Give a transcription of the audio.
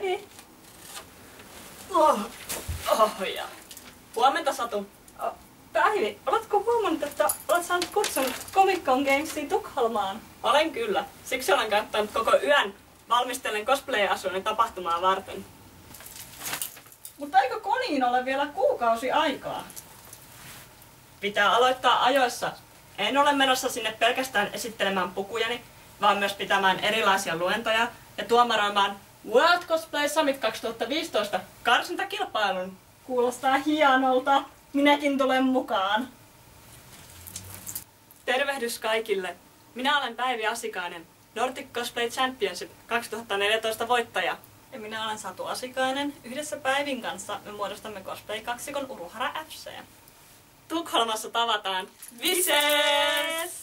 Päivi! Ja. Huomenta, Satu. Päivi, oletko huomannut, että olet saanut kutsun Comic Con Gamesiin Tukholmaan? Olen kyllä. Siksi olen käyttänyt koko yön valmistellen cosplay-asuinen tapahtumaa varten. Mutta eikö Koniin ole vielä kuukausi aikaa? Pitää aloittaa ajoissa. En ole menossa sinne pelkästään esittelemään pukujani, vaan myös pitämään erilaisia luentoja ja tuomaroimaan World Cosplay Summit 2015 karsintakilpailun. Kuulostaa hienolta. Minäkin tulen mukaan. Tervehdys kaikille. Minä olen Päivi Asikainen, Nordic Cosplay Championship 2014 voittaja. Ja minä olen Satu Asikainen. Yhdessä Päivin kanssa me muodostamme cosplay-kaksikon Uruhara FC. Tukholmassa tavataan. Vises!